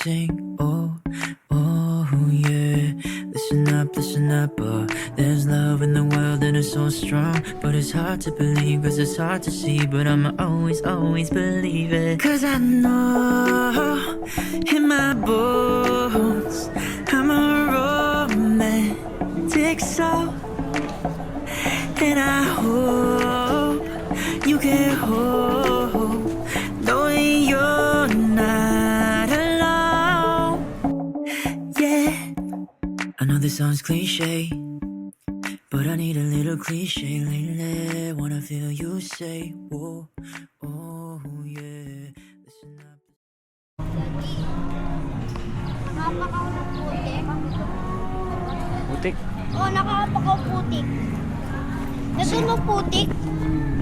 sing. Oh, oh, yeah. Listen up, there's love in the world and it's so strong. But it's hard to believe, cause it's hard to see. But I'ma always, always believe it. Cause I know in my bones I'm a romantic soul. And I hope you can hold, knowing you're not alone. Yeah, I know this sounds cliche, but I need a little cliche lately. Wanna feel you say, whoa, oh yeah. Listen up. Napaka-putik. Putik. Oo, nakakapakaw-putik. Nandun mo putik?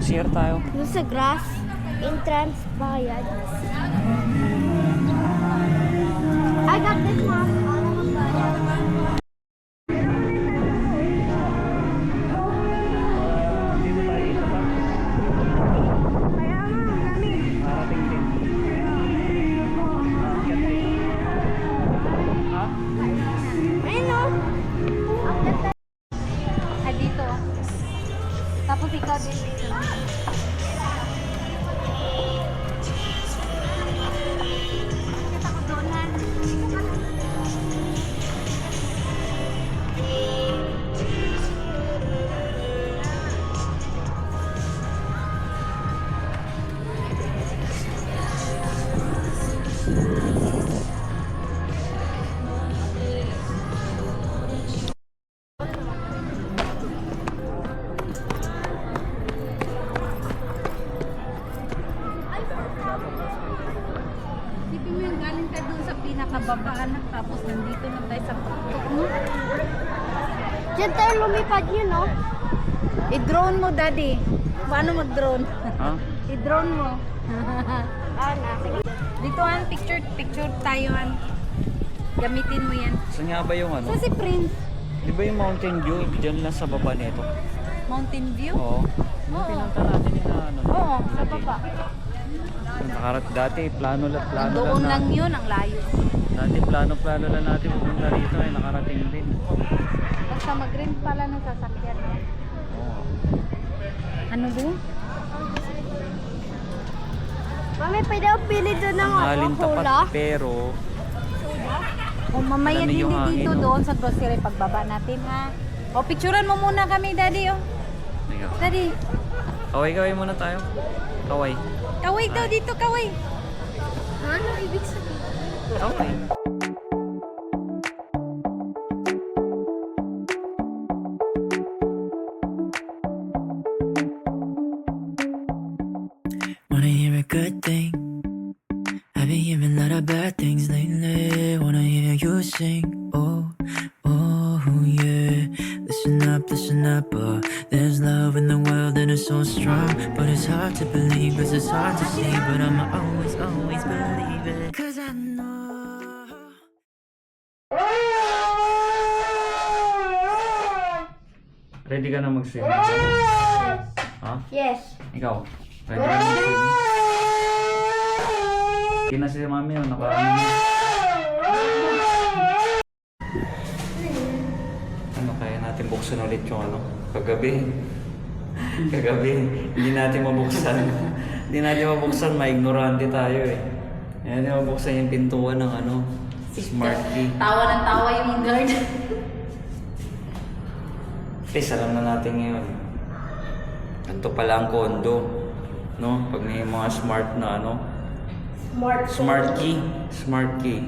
CR tayo. Doon sa grass. Entrance bayad. I got this, mom. Ano magbayad? Dito tayo isa pa. Kaya nga, lamig. Marating din. Akyat din. Ha? Ayun o. Ang ganda. Ah, dito. Tapos ikaw din dito. Kita ko doon na. Isipin mo yung galing ka doon sa pinakababaan tapos nandito na tayo sa tuktok mo. Diyan tayo lumipad yun, no? I-drone mo, daddy. Paano mag-drone? Ha? I-drone mo. Sige. Dito an, picture tayo an. Gamitin mo yan. Saan nga ba yung ano? So si Prince, Di ba yung Mountain View? Diyan lang sa baba nito. Mountain View? Oo. Yung Oo. pinunta natin yung ano. Oo, sa baba. Nakarat dati, plano Doon lang lang yun, ang layo. Dati plano lang natin pupunta rito ay nakarating din. Basta mag-rent pala ng sasakyan. Oo. Ano doon? Mami, pwede ako pili doon ng Alin tapat cola? pero O mamaya Alam niyo din yung dito hangin, doon sa grocery pagbaba natin ha. O picturean mo muna kami, daddy. O. ikaw. Daddy, Kaway muna tayo. Kaway. kaway daw dito, kaway. Ano ibig sabihin? Kaway. Wanna hear a good thing? I've been hearing a lot of bad things lately. Wanna hear you sing. Oh, oh, yeah. Listen up, there's love in the world and it's so strong. But it's hard to believe, cause it's hard to see. But I'ma always, always believe it. Cause I know. Ready ka na mag-swim? Ha? Yes. Ikaw? Ready ka na mag-swim? Hindi na si mami yun, nakaano na. Ano, kaya natin buksan ulit yung ano? Kagabi. Hindi natin mabuksan. Hindi natin mabuksan, maignorante tayo eh. Hindi natin mabuksan yung pintuan ng ano, smart key. Tawa ng tawa yung guard. Please, alam na natin ngayon. Ganito pala ang kondo. No? Pag may mga smart na ano, smart key.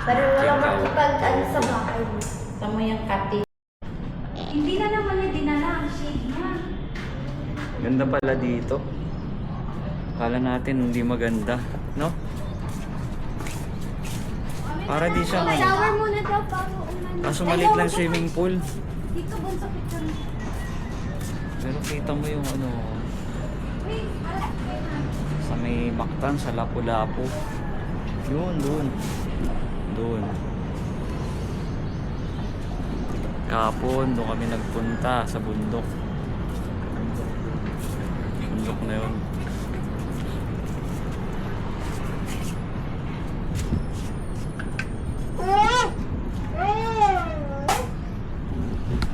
Pero wala Ikaw. makipag-ano sa bahay mo. Tama yung kati. Hindi na naman yung dinala ang shade niya. Ganda pala dito. Akala natin hindi maganda, no? Para di siya ngayon. Shower muna daw bago umano. Kaso maliit lang swimming pool. Dito ba sa picture mo? Pero kita mo yung ano, sa may Mactan, sa Lapu-Lapu. Yun, doon. Kahapon, doon kami nagpunta sa bundok. Bundok na yun.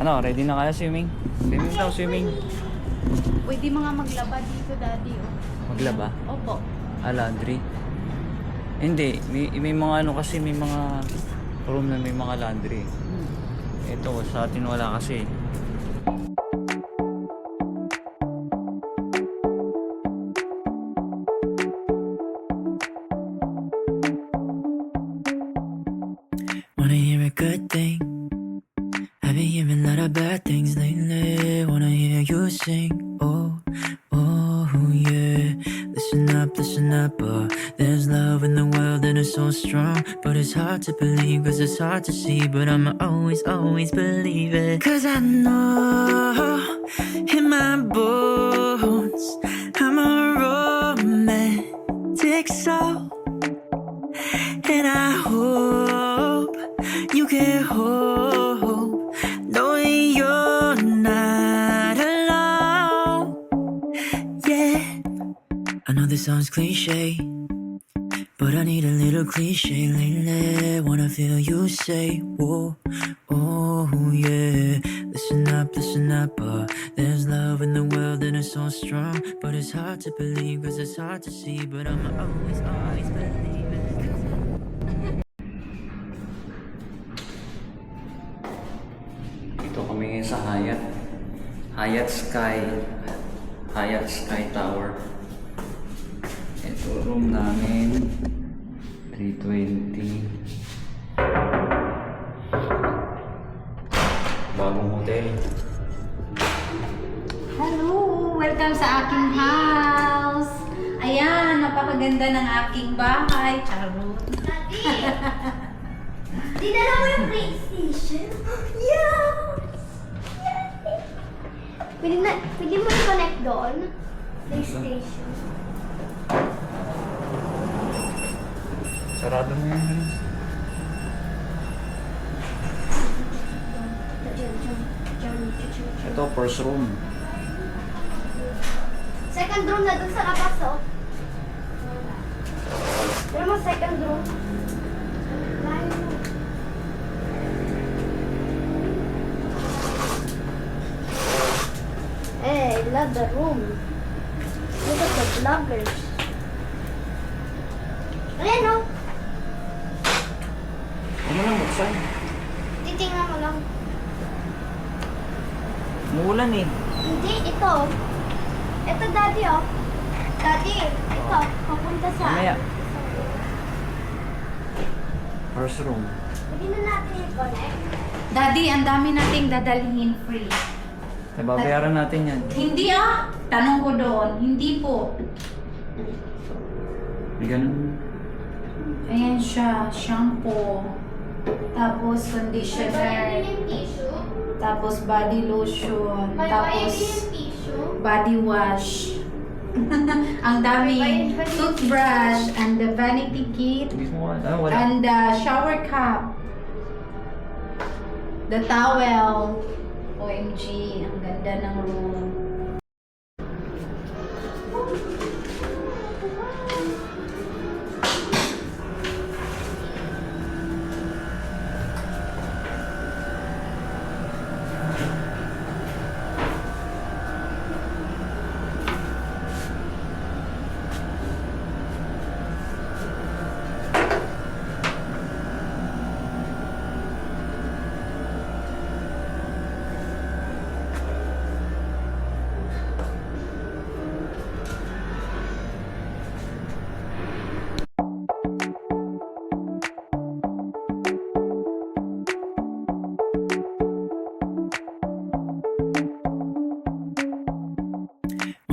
Ano, ready na kaya swimming? Swimming daw, swimming. Pwede mga maglaba dito, Daddy. Oh. Maglaba? Opo. Laundry? Hindi, may mga ano kasi, may mga room na may mga laundry. Ito, sa atin wala kasi. Wanna hear a good thing? I've been hearing a lot of bad things lately. Wanna hear you sing. Oh, oh, yeah. Listen up, there's love in the world and it's so strong. But it's hard to believe, cause it's hard to see. But I'ma always, always believe it. Cause I know in my bones, I'm a romantic soul. And I hope you can hope, knowing you're not alone. Yeah, I know this sounds cliche, but I need a little cliche lately. Wanna feel you say, whoa, oh yeah. Listen up, there's love in the world and it's so strong. But it's hard to believe, cause it's hard to see. But I'ma always, always believe it. Dito kami ngayon sa Hyatt. Hyatt Sky Tower. Ito room namin. 320. Bagong hotel. Hello! Welcome sa aking house! Ayan, napakaganda ng aking bahay. Charot! Daddy! Dinala mo yung PlayStation? Yeah! Pwede mo i-connect doon? PlayStation. Sarado mo yan. Diyan. Ito, first room. Second room na doon sa labas, oh. Pero mo second room. Layo. Hey, I love the room. Look at the vloggers. Ayan, oh. Ano lang buksan? Titingnan mo lang. Umuulan eh. Hindi, ito. Ito, Daddy, oh. Daddy, ito. Papunta sa... Mamaya. First room. Pwede na natin i-connect. Daddy, ang dami nating dadalhin free. Babayaran natin yan. Hindi Tanong ko doon. Hindi po. May ganun. Ayan siya. Shampoo. Tapos conditioner. yung tissue. Tapos body lotion. Tapos tissue. body wash. Ang dami. Toothbrush. And the vanity kit. Hindi mo wala. And the shower cap. The towel. OMG, ang ganda ng room.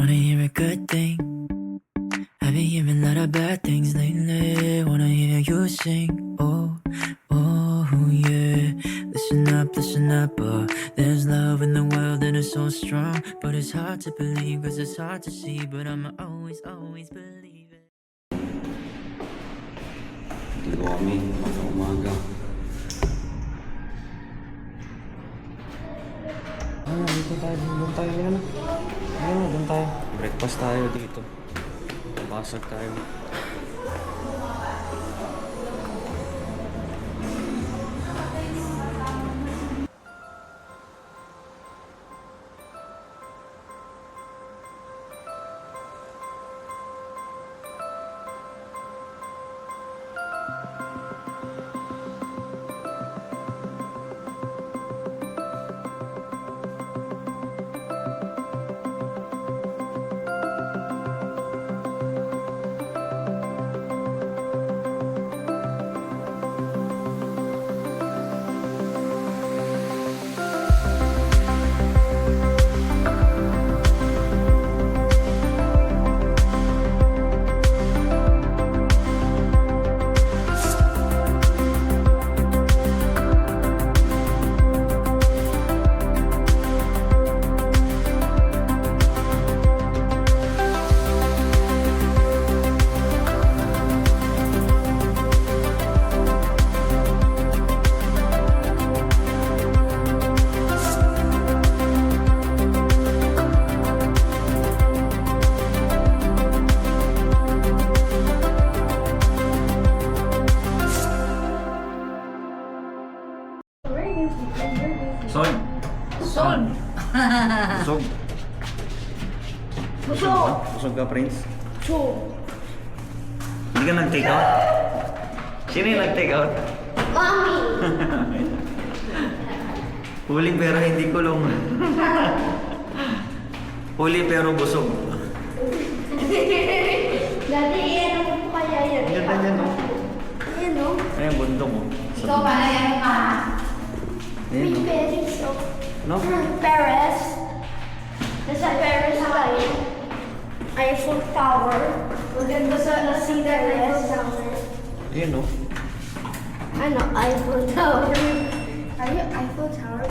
Wanna hear a good thing? I've been hearing a lot of bad things lately. Wanna hear you sing. Oh, oh, yeah. Listen up, there's love in the world and it's so strong. But it's hard to believe, cause it's hard to see. But I'ma always, always believe it. Dito kami, umaga. Dito tayo, doon tayo, doon tayo. Breakfast tayo dito. Pasag tayo. ka, Prince? So, Hindi ka nag-take out? Sino yung nag-take out? Mommy! Huli pero hindi kulong. Huli pero busog. Daddy, ano po kaya yan? Ang ganda niya, no? Ayan, no? Ayun, bundok mo. Ikaw ba na yan ka? Ayun, May no? Paris, oh. No? Paris. Nasa Paris tayo. Eiffel Tower. Maganda sa Paris. Ayun, no? Ano? Eiffel Tower. Are you Eiffel Tower?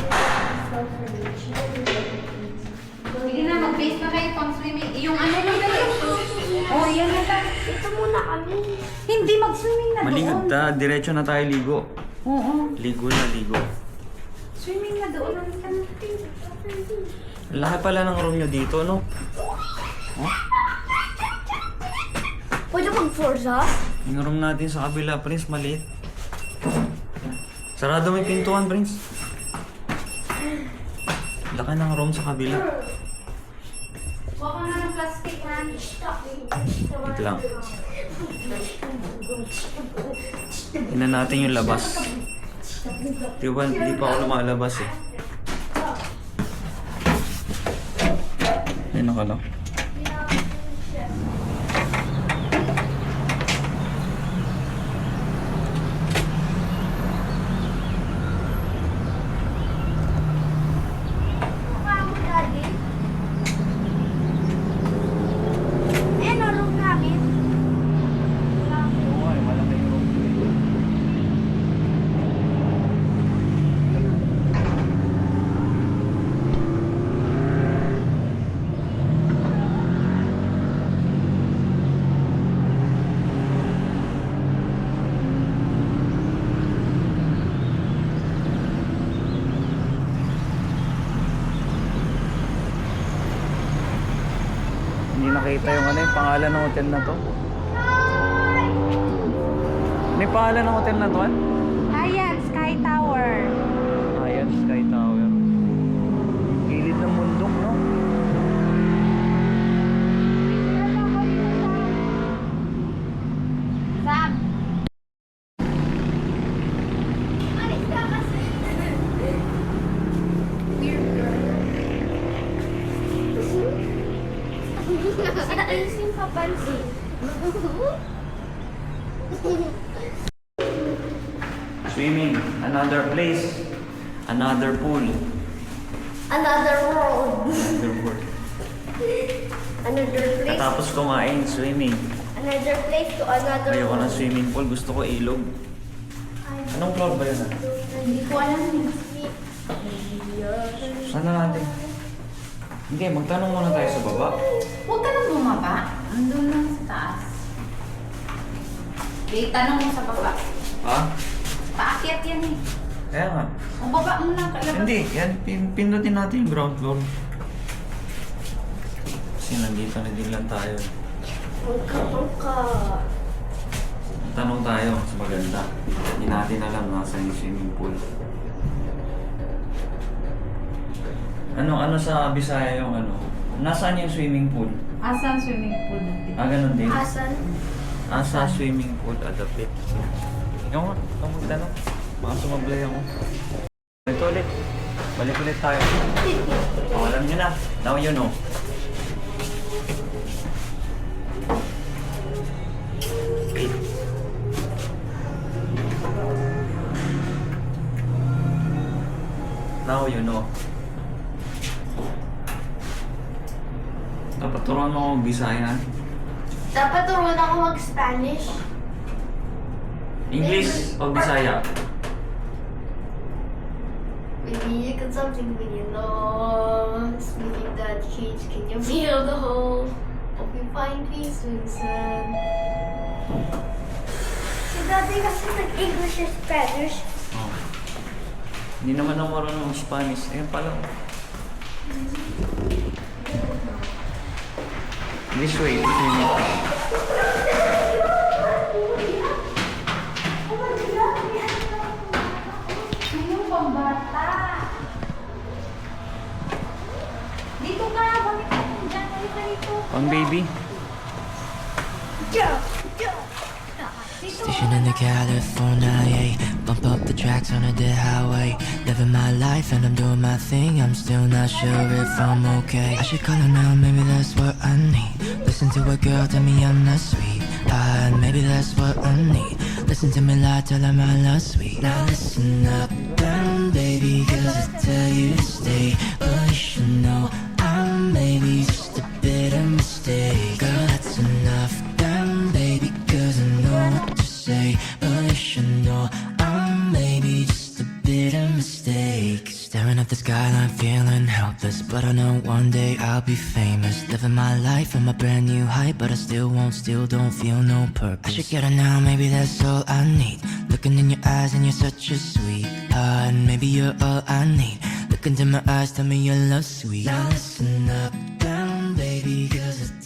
Sige na, mag-base na kayo pang swimming. Yung ano na yun? Oh, yan na lang. Ito muna kami. Hindi, mag-swimming na Maligod doon. ta. Diretso na tayo ligo. Oo. Ligo na, ligo. Swimming na doon. Laki pala ng room nyo dito, no? Oh? Pwede mag-Forza? Yung room natin sa kabila, Prince, maliit. Sarado may pintuan, Prince. Laki ng room sa kabila. Huwag ka na ng plastic, man. Wait lang. Tingnan natin yung labas. Di pa ako lumalabas eh. Ayun ako lang. Mukha mo, Daddy. Ayan ang room namin. Oo nga, malaki yung room. Hindi nakita yung ano yung pangalan ng hotel na to. May pangalan ng hotel na to, ah? Ayan, Sky Tower. Ayan, Sky Tower. Gilid ng bundok, no? Sam. Alis ka kasi. Weird girl. Ayusin pa pansin. Swimming, another place, another pool. Another world. Another pool. Another place. Katapos kumain, swimming. Another place to another Ayoko ng world. swimming pool, gusto ko ilog. Anong floor ba yun, ah? Hindi ko alam yun. Saan na natin? Hindi, magtanong muna tayo sa baba. Huwag ka nang bumaba. Andun lang sa taas. Wait, tanong mo sa baba. Ha? Paakyat yan eh. Kaya nga. O baba mo na kalabas. Hindi, yan, pindutin natin yung ground floor. Kasi nandito na din lang tayo. Pangka. Tanong tayo, mas maganda. Hindi natin alam nasa yung swimming pool. Ano sa Bisaya yung ano? Nasaan yung swimming pool? Asan swimming pool natin? Ganun din. Asan? Sa swimming pool, adapit. Ikaw nga, magtanong. Baka sumablay ako. Ito ulit. Balik ulit tayo. Alam nyo na. Now you know. Wait. Now you know. Dapat turuan mo ako Bisaya. Dapat turuan ako mag-Spanish. English o Bisaya? Maybe you got something when you lost. Meaning that change, can you feel the whole? Hope you find peace with the sun. Si Daddy kasi nag-English or Spanish. Oh. Hindi naman ako marunong ng Spanish. Ayun pala. This way, this way. Ayun, pambata. Dito ka, bakit ka dyan? Halika dito. Pang baby. Vacation in the California, yeah. Bump up the tracks on a dead highway. Living my life and I'm doing my thing. I'm still not sure if I'm okay. I should call her now, maybe that's what I need. Listen to a girl tell me I'm not sweet. Maybe that's what I need. Listen to me lie, tell her I'm not sweet. Now listen up, down, baby, cause I tell you to stay. But you should know I'm maybe just a bit of mistake. Girl, that's enough, down, baby, cause I know what to say. But you should know I'm maybe just a bit of mistake. Staring at the skyline, feeling helpless, but I know one day I'll be famous. Living my life in my brand new height, but I still don't feel no purpose. I should get her now, maybe that's all I need. Looking in your eyes and you're such a sweetheart. Maybe you're all I need. Look into my eyes, tell me your love's sweet. Now listen up, down, baby, cause I